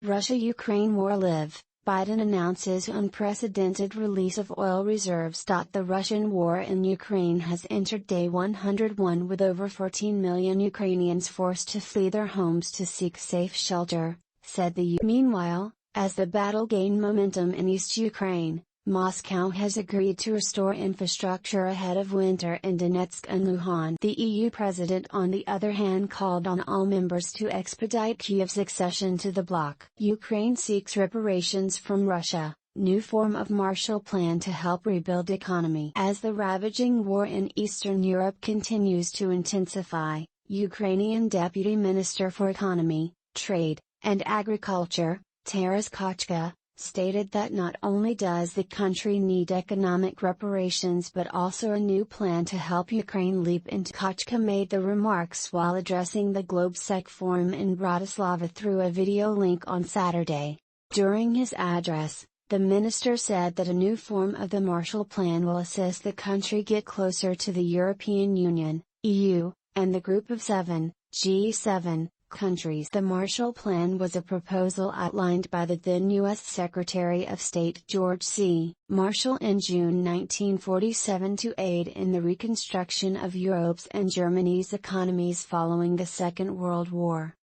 Russia-Ukraine war live, Biden announces unprecedented release of oil reserves. The Russian war in Ukraine has entered day 101 with over 14 million Ukrainians forced to flee their homes to seek safe shelter, said the U.S. Meanwhile, as the battle gained momentum in East Ukraine, Moscow has agreed to restore infrastructure ahead of winter in Donetsk and Luhansk. The EU president on the other hand called on all members to expedite Kyiv's accession to the bloc. Ukraine seeks reparations from Russia, new form of Marshall Plan to help rebuild economy. As the ravaging war in Eastern Europe continues to intensify, Ukrainian Deputy Minister for Economy, Trade, and Agriculture, Taras Kochka, stated that not only does the country need economic reparations but also a new plan to help Ukraine leap into. Kochka made the remarks while addressing the GlobeSec Forum in Bratislava through a video link on Saturday. During his address, the minister said that a new form of the Marshall Plan will assist the country get closer to the European Union, EU, and the Group of Seven, G7, countries. The Marshall Plan was a proposal outlined by the then U.S. Secretary of State George C. Marshall in June 1947 to aid in the reconstruction of Europe's and Germany's economies following the Second World War.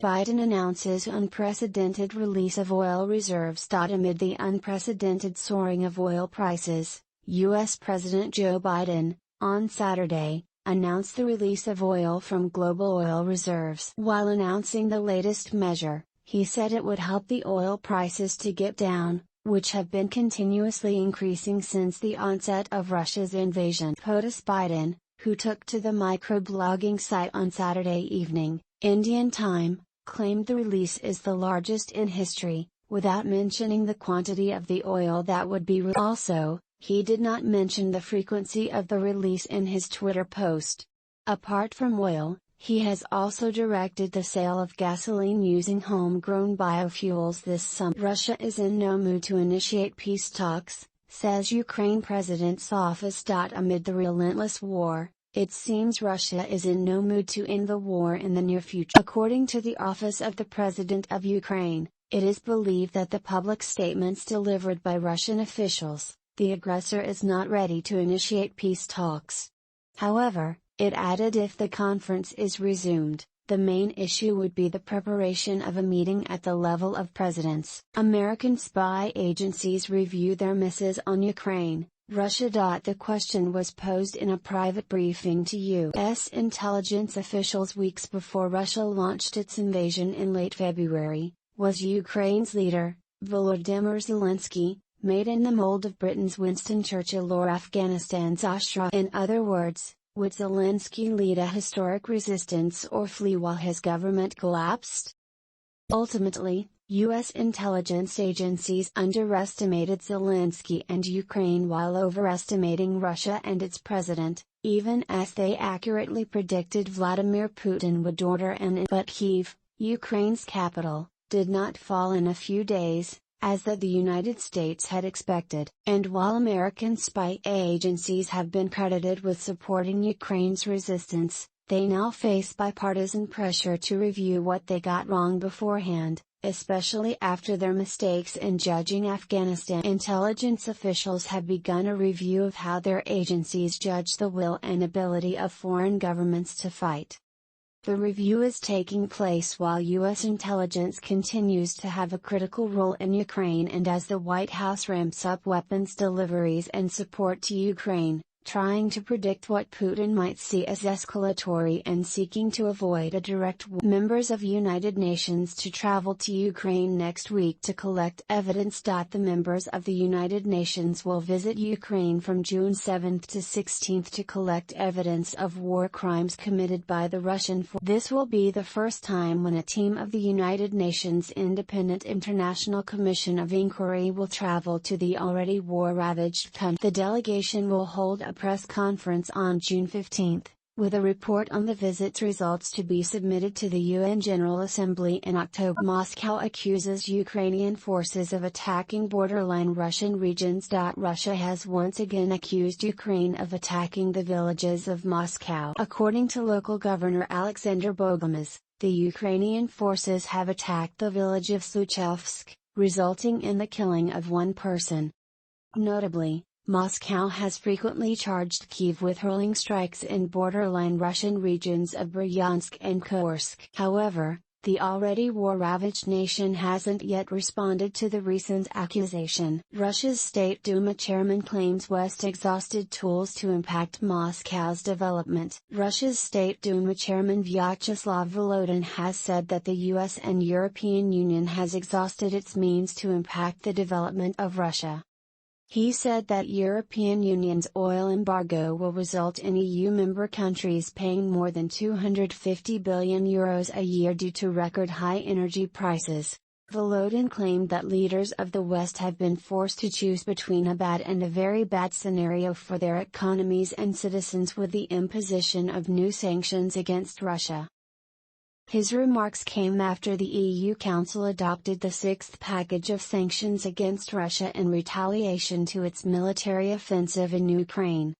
Biden announces unprecedented release of oil reserves. Amid the unprecedented soaring of oil prices, U.S. President Joe Biden, on Saturday, announced the release of oil from global oil reserves. While announcing the latest measure, he said it would help the oil prices to get down, which have been continuously increasing since the onset of Russia's invasion. POTUS Biden, who took to the microblogging site on Saturday evening, Indian time, claimed the release is the largest in history, without mentioning the quantity of the oil that would be released. Also, he did not mention the frequency of the release in his Twitter post. Apart from oil, he has also directed the sale of gasoline using homegrown biofuels this summer. Russia is in no mood to initiate peace talks, says Ukraine President's office. Amid the relentless war, it seems Russia is in no mood to end the war in the near future. According to the Office of the President of Ukraine, it is believed that the public statements delivered by Russian officials, the aggressor is not ready to initiate peace talks. However, it added if the conference is resumed, the main issue would be the preparation of a meeting at the level of presidents. American spy agencies review their misses on Ukraine, Russia. The question was posed in a private briefing to U.S. intelligence officials weeks before Russia launched its invasion in late February. Was Ukraine's leader, Volodymyr Zelensky, made in the mold of Britain's Winston Churchill or Afghanistan's Ashraf? In other words, would Zelensky lead a historic resistance or flee while his government collapsed? Ultimately, U.S. intelligence agencies underestimated Zelensky and Ukraine while overestimating Russia and its president, even as they accurately predicted Vladimir Putin would order an but Kyiv, Ukraine's capital, did not fall in a few days, as the United States had expected. And while American spy agencies have been credited with supporting Ukraine's resistance, they now face bipartisan pressure to review what they got wrong beforehand, especially after their mistakes in judging Afghanistan. Intelligence officials have begun a review of how their agencies judge the will and ability of foreign governments to fight. The review is taking place while U.S. intelligence continues to have a critical role in Ukraine and as the White House ramps up weapons deliveries and support to Ukraine, trying to predict what Putin might see as escalatory and seeking to avoid a direct war. Members of United Nations to travel to Ukraine next week to collect evidence. The members of the United Nations will visit Ukraine from June 7 to 16 to collect evidence of war crimes committed by the Russian forces. This will be the first time when a team of the United Nations Independent International Commission of Inquiry will travel to the already war-ravaged country. The delegation will hold a press conference on June 15, with a report on the visit's results to be submitted to the UN General Assembly in October. Moscow accuses Ukrainian forces of attacking borderline Russian regions. Russia has once again accused Ukraine of attacking the villages of Moscow. According to local governor Alexander Bogomaz, the Ukrainian forces have attacked the village of Sluchovsk, resulting in the killing of one person. Notably, Moscow has frequently charged Kyiv with hurling strikes in borderline Russian regions of Bryansk and Kursk. However, the already war-ravaged nation hasn't yet responded to the recent accusation. Russia's State Duma chairman claims West exhausted tools to impact Moscow's development. Russia's State Duma chairman Vyacheslav Volodin has said that the US and European Union has exhausted its means to impact the development of Russia. He said that European Union's oil embargo will result in EU member countries paying more than €250 billion a year due to record high energy prices. Volodin claimed that leaders of the West have been forced to choose between a bad and a very bad scenario for their economies and citizens with the imposition of new sanctions against Russia. His remarks came after the EU Council adopted the sixth package of sanctions against Russia in retaliation to its military offensive in Ukraine.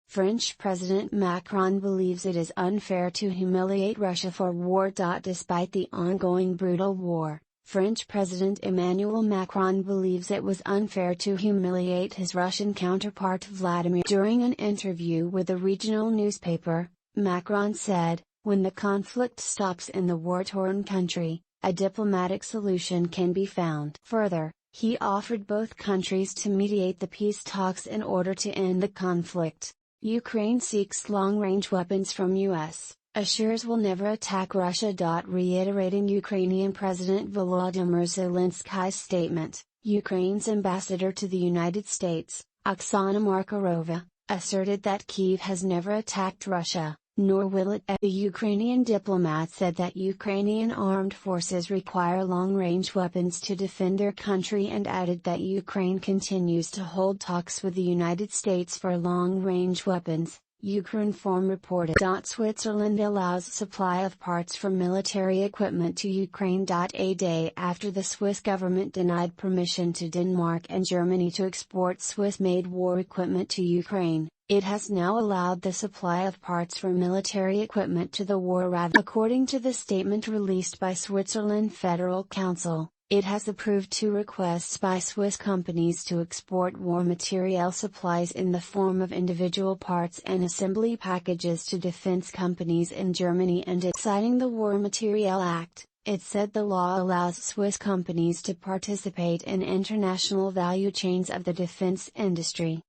French President Macron believes it is unfair to humiliate Russia for war. Despite the ongoing brutal war, French President Emmanuel Macron believes it was unfair to humiliate his Russian counterpart Vladimir. During an interview with a regional newspaper, Macron said, "When the conflict stops in the war-torn country, a diplomatic solution can be found." Further, he offered both countries to mediate the peace talks in order to end the conflict. Ukraine seeks long-range weapons from US, assures will never attack Russia. Reiterating Ukrainian President Volodymyr Zelensky's statement, Ukraine's ambassador to the United States, Oksana Markarova, asserted that Kyiv has never attacked Russia, nor will it. The Ukrainian diplomat said that Ukrainian armed forces require long-range weapons to defend their country and added that Ukraine continues to hold talks with the United States for long-range weapons, Ukrinform reported. Switzerland allows supply of parts for military equipment to Ukraine. A day after the Swiss government denied permission to Denmark and Germany to export Swiss-made war equipment to Ukraine, it has now allowed the supply of parts for military equipment to the war-ravaged. According to the statement released by Switzerland Federal Council, it has approved 2 requests by Swiss companies to export war material supplies in the form of individual parts and assembly packages to defense companies in Germany and it. Citing the War Material Act, it said the law allows Swiss companies to participate in international value chains of the defense industry.